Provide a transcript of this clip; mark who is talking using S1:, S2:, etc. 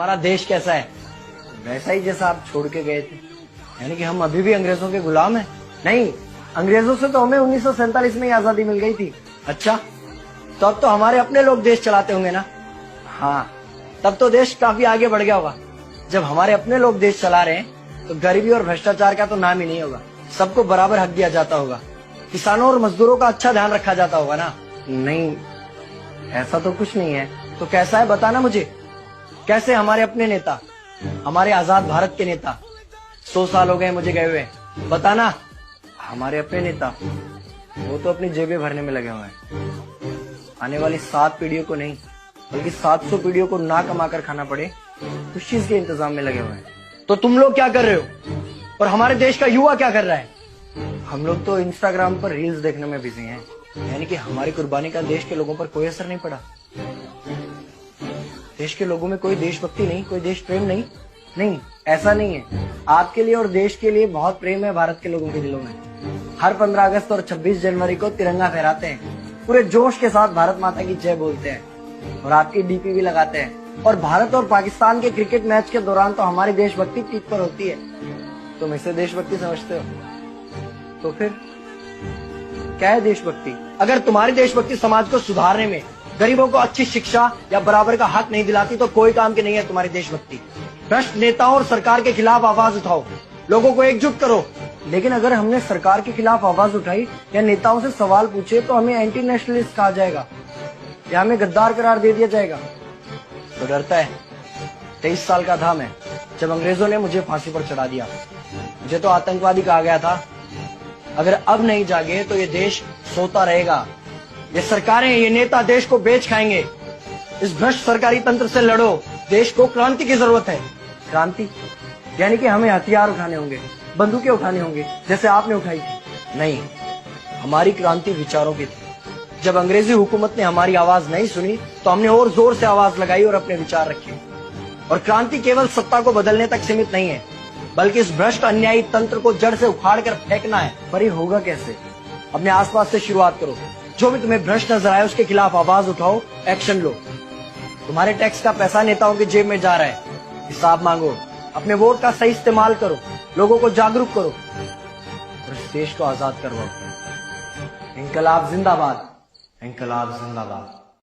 S1: हमारा देश कैसा है? वैसा ही जैसा आप छोड़ के गए थे। यानी कि हम अभी भी अंग्रेजों के गुलाम हैं? नहीं, अंग्रेजों से तो हमें 1947 में ही आजादी मिल गई थी। अच्छा, तो अब तो हमारे अपने लोग देश चलाते होंगे ना? हाँ, तब तो देश काफी आगे बढ़ गया होगा। जब हमारे अपने लोग देश चला रहे हैं तो गरीबी और भ्रष्टाचार का तो नाम ही नहीं होगा। सबको बराबर हक दिया जाता होगा, किसानों और मजदूरों का अच्छा ध्यान रखा जाता होगा ना? नहीं, ऐसा तो कुछ नहीं है। तो कैसा है बताना मुझे। कैसे हमारे अपने नेता, हमारे आजाद भारत के नेता, 100 साल हो गए मुझे गए हुए, बताना। हमारे अपने नेता वो तो अपनी जेबें भरने में लगे हुए हैं। आने वाली 7 पीढ़ियों को नहीं बल्कि 700 पीढ़ियों को ना कमा कर खाना पड़े उस चीज के इंतजाम में लगे हुए हैं। तो तुम लोग क्या कर रहे हो और हमारे देश का युवा क्या कर रहा है? हम लोग तो इंस्टाग्राम पर रील्स देखने में बिजी हैं। यानी कि हमारी कुर्बानी का देश के लोगों पर कोई असर नहीं पड़ा। देश के लोगों में कोई देशभक्ति नहीं, कोई देश प्रेम नहीं। नहीं, ऐसा नहीं है। आपके लिए और देश के लिए बहुत प्रेम है भारत के लोगों के दिलों में। हर 15 अगस्त और 26 जनवरी को तिरंगा फहराते हैं, पूरे जोश के साथ भारत माता की जय बोलते हैं और आपकी डीपी भी लगाते हैं। और भारत और पाकिस्तान के क्रिकेट मैच के दौरान तो हमारी देशभक्ति पीक पर होती है। तुम इसे देशभक्ति समझते हो? तो फिर क्या है देशभक्ति? अगर तुम्हारी देशभक्ति समाज को सुधारने में, गरीबों को अच्छी शिक्षा या बराबर का हक नहीं दिलाती तो कोई काम की नहीं है तुम्हारी देशभक्ति। भ्रष्ट नेताओं और सरकार के खिलाफ आवाज उठाओ, लोगों को एकजुट करो। लेकिन अगर हमने सरकार के खिलाफ आवाज उठाई या नेताओं से सवाल पूछे तो हमें एंटी नेशनलिस्ट कहा जाएगा या हमें गद्दार करार दे दिया जाएगा। तो डरता है? 23 साल का था मैं जब अंग्रेजों ने मुझे फांसी पर चढ़ा दिया। मुझे तो आतंकवादी कहा गया था। अगर अब नहीं जागे तो ये देश सोता रहेगा। ये सरकारें, ये नेता देश को बेच खाएंगे। इस भ्रष्ट सरकारी तंत्र से लड़ो। देश को क्रांति की जरूरत है। क्रांति यानी कि हमें हथियार उठाने होंगे, बंदूकें उठानी होंगी जैसे आपने उठाई थी। नहीं, हमारी क्रांति विचारों की थी। जब अंग्रेजी हुकूमत ने हमारी आवाज नहीं सुनी तो हमने और जोर से आवाज लगाई और अपने विचार रखे। और क्रांति केवल सत्ता को बदलने तक सीमित नहीं है, बल्कि इस भ्रष्ट अन्यायी तंत्र को जड़ से उखाड़ कर फेंकना है। पर ये होगा कैसे? अपने आसपास से शुरुआत करो। जो भी तुम्हें भ्रष्ट नजर आए उसके खिलाफ आवाज उठाओ, एक्शन लो। तुम्हारे टैक्स का पैसा नेताओं की जेब में जा रहा है, हिसाब मांगो। अपने वोट का सही इस्तेमाल करो, लोगों को जागरूक करो और इस देश को आजाद करवाओ। इंकलाब जिंदाबाद, इंकलाब जिंदाबाद।